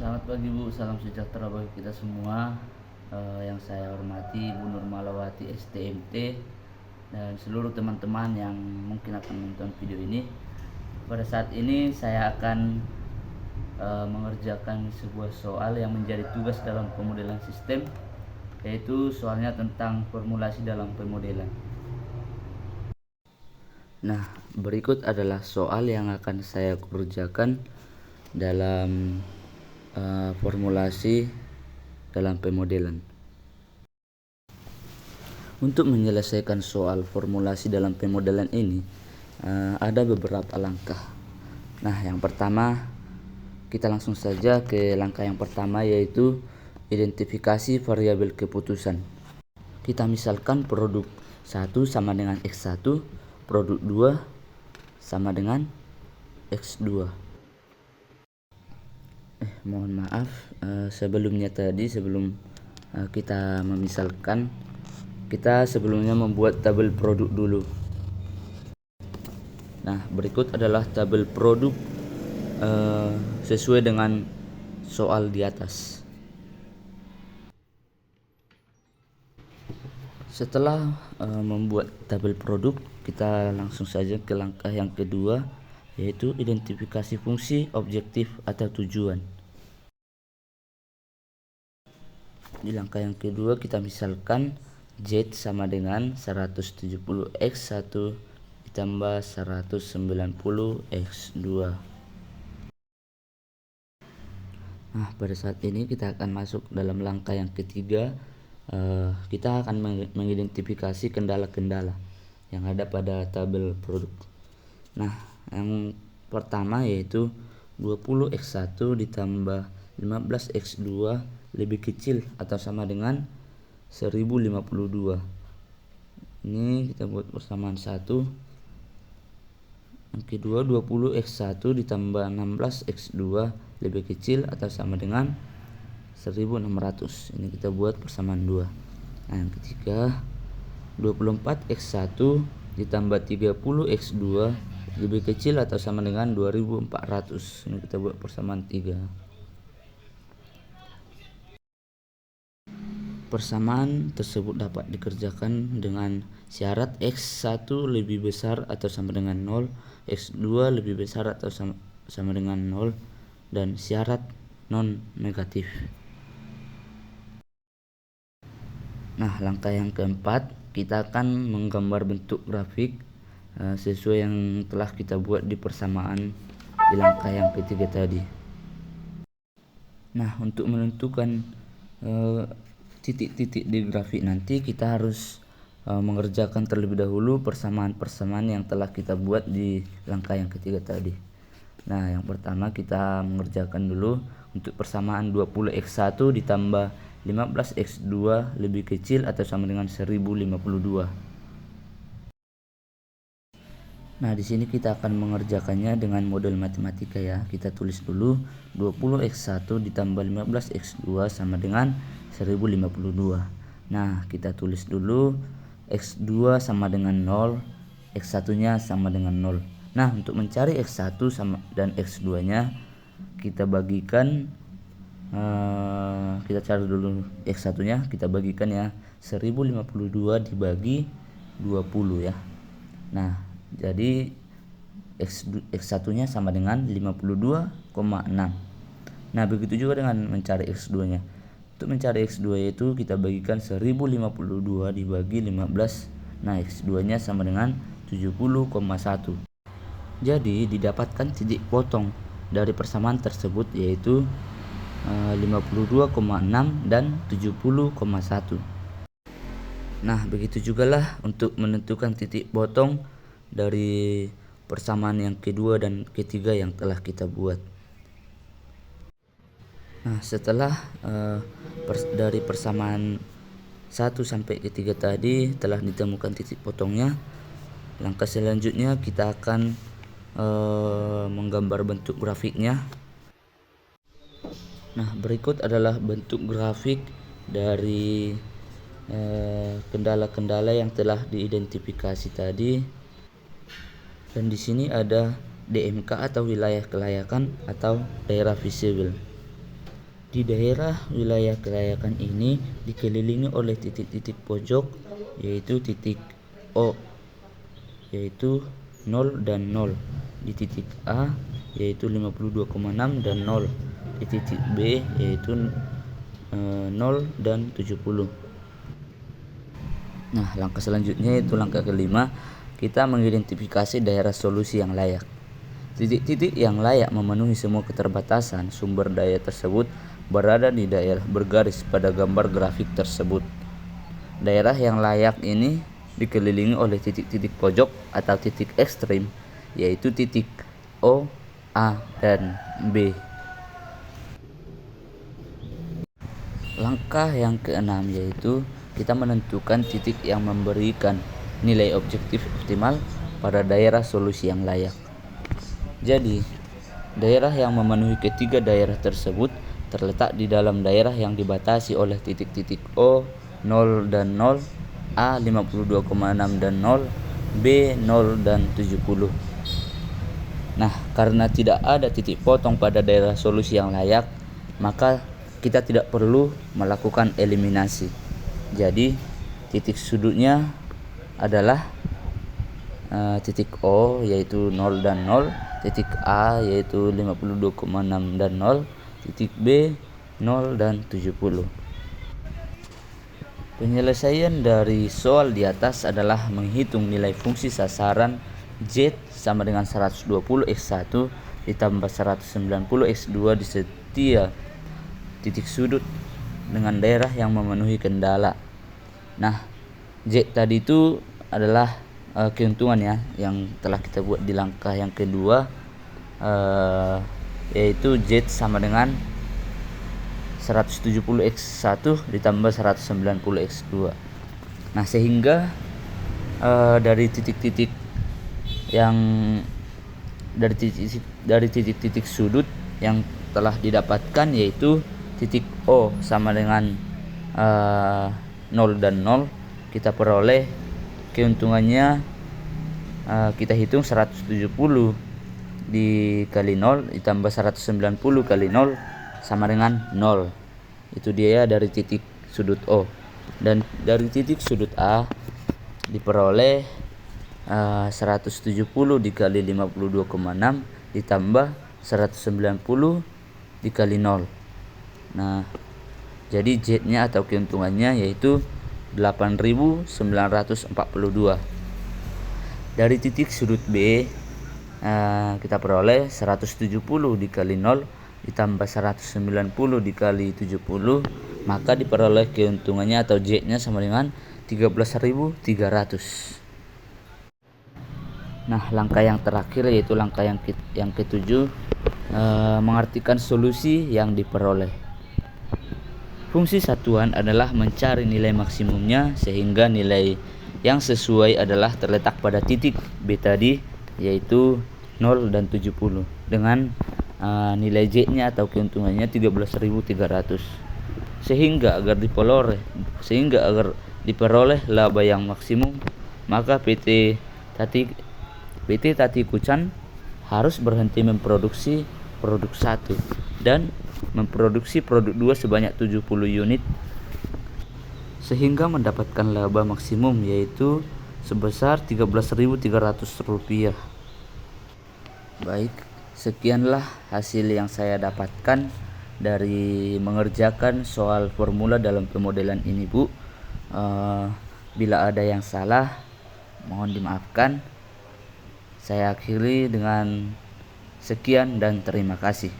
Selamat pagi Bu, salam sejahtera bagi kita semua. Yang saya hormati Bu Nurmalawati STMT dan seluruh teman-teman yang mungkin akan menonton video ini. Pada saat ini saya akan mengerjakan sebuah soal yang menjadi tugas dalam pemodelan sistem, yaitu soalnya tentang formulasi dalam pemodelan. Nah, berikut adalah soal yang akan saya kerjakan dalam formulasi dalam pemodelan. Untuk menyelesaikan soal formulasi dalam pemodelan ini ada beberapa langkah. Nah, yang pertama kita langsung saja ke langkah yang pertama, yaitu identifikasi variabel keputusan. Kita misalkan produk 1 sama dengan X1, produk 2 sama dengan X2. Mohon maaf, sebelumnya tadi sebelum kita memisalkan, kita sebelumnya membuat tabel produk dulu. Nah, berikut adalah tabel produk sesuai dengan soal di atas. Setelah membuat tabel produk, kita langsung saja ke langkah yang kedua, yaitu identifikasi fungsi, objektif, atau tujuan. Di langkah yang kedua kita misalkan Z sama dengan 170X1 ditambah 190X2. Nah, pada saat ini kita akan masuk dalam langkah yang ketiga. Kita akan mengidentifikasi kendala-kendala yang ada pada tabel produk. Nah, yang pertama yaitu 20X1 ditambah 15X2 lebih kecil atau sama dengan 1052. Ini kita buat persamaan 1. Yang kedua 20X1 ditambah 16X2 lebih kecil atau sama dengan 1600. Ini kita buat persamaan 2. Nah, yang ketiga 24X1 ditambah 30X2 lebih kecil atau sama dengan 2400. Ini kita buat persamaan 3. Persamaan tersebut dapat dikerjakan dengan syarat X1 lebih besar atau sama dengan 0, X2 lebih besar atau sama dengan 0, dan syarat non negatif. Nah, langkah yang keempat, kita akan menggambar bentuk grafik sesuai yang telah kita buat di persamaan di langkah yang ketiga tadi. Nah, untuk menentukan titik-titik di grafik nanti, kita harus mengerjakan terlebih dahulu persamaan-persamaan yang telah kita buat di langkah yang ketiga tadi. Nah, yang pertama kita mengerjakan dulu untuk persamaan 20X1 ditambah 15X2 lebih kecil atau sama dengan 1052. Nah, di sini kita akan mengerjakannya dengan model matematika ya. Kita tulis dulu 20X1 ditambah 15X2 sama dengan 1052. Nah, kita tulis dulu X2 sama dengan 0, X1-nya sama dengan 0. Nah, untuk mencari X1 dan X2-nya, kita bagikan, kita cari dulu X1-nya, kita bagikan ya, 1052 dibagi 20 ya. Nah, jadi X1-nya sama dengan 52,6. Nah, begitu juga dengan mencari X2-nya. Untuk mencari X2 yaitu kita bagikan 1052 dibagi 15. Nah, X2-nya sama dengan 70,1. Jadi didapatkan titik potong dari persamaan tersebut yaitu 52,6 dan 70,1. Nah, begitu jugalah untuk menentukan titik potong dari persamaan yang kedua dan ketiga yang telah kita buat. Nah, setelah dari persamaan 1 sampai ketiga tadi telah ditemukan titik potongnya, langkah selanjutnya kita akan menggambar bentuk grafiknya. Nah, berikut adalah bentuk grafik dari kendala-kendala yang telah diidentifikasi tadi. Dan di sini ada DMK atau wilayah kelayakan atau daerah visible. Di daerah wilayah kelayakan ini dikelilingi oleh titik-titik pojok, yaitu titik O yaitu 0 dan 0, di titik A yaitu 52,6 dan 0, di titik B yaitu 0 dan 70. Nah, langkah selanjutnya yaitu langkah kelima, kita mengidentifikasi daerah solusi yang layak. Titik-titik yang layak memenuhi semua keterbatasan sumber daya tersebut berada di daerah bergaris pada gambar grafik tersebut. Daerah yang layak ini dikelilingi oleh titik-titik pojok atau titik ekstrim, yaitu titik O, A, dan B. Langkah yang keenam yaitu kita menentukan titik yang memberikan nilai objektif optimal pada daerah solusi yang layak. Jadi, daerah yang memenuhi ketiga daerah tersebut terletak di dalam daerah yang dibatasi oleh titik-titik O, 0 dan 0, A 52,6 dan 0, B 0 dan 70. Nah, karena tidak ada titik potong pada daerah solusi yang layak, maka kita tidak perlu melakukan eliminasi. Jadi, titik sudutnya adalah titik O yaitu 0 dan 0, titik A yaitu 52,6 dan 0, titik B 0 dan 70. Penyelesaian dari soal di atas adalah menghitung nilai fungsi sasaran Z sama dengan 120 X1 ditambah 190 X2 di setiap titik sudut dengan daerah yang memenuhi kendala. Nah, Z tadi itu adalah keuntungan ya yang telah kita buat di langkah yang kedua, yaitu Z sama dengan 170 X1 ditambah 190 X2. Nah, sehingga dari titik-titik yang dari titik-titik sudut yang telah didapatkan, yaitu titik O sama dengan 0 dan 0, kita peroleh keuntungannya, kita hitung 170 dikali 0 ditambah 190 kali 0 sama dengan 0. Itu dia dari titik sudut O. Dan dari titik sudut A diperoleh 170 dikali 52,6 ditambah 190 dikali 0. Nah, jadi Z-nya atau keuntungannya yaitu 8.942. Dari titik sudut B kita peroleh 170 dikali 0 ditambah 190 dikali 70, maka diperoleh keuntungannya atau Z-nya sama dengan 13.300. Nah, langkah yang terakhir yaitu langkah yang ketujuh, mengartikan solusi yang diperoleh. Fungsi satuan adalah mencari nilai maksimumnya, sehingga nilai yang sesuai adalah terletak pada titik B tadi, yaitu 0 dan 70 dengan nilai Z-nya atau keuntungannya 13.300. Sehingga agar diperoleh laba yang maksimum, maka PT Tati Kucan harus berhenti memproduksi produk 1 dan memproduksi produk 2 sebanyak 70 unit, sehingga mendapatkan laba maksimum yaitu sebesar Rp13.300. Baik, sekianlah hasil yang saya dapatkan dari mengerjakan soal formula dalam pemodelan ini, Bu. Bila ada yang salah, mohon dimaafkan. Saya akhiri dengan sekian dan terima kasih.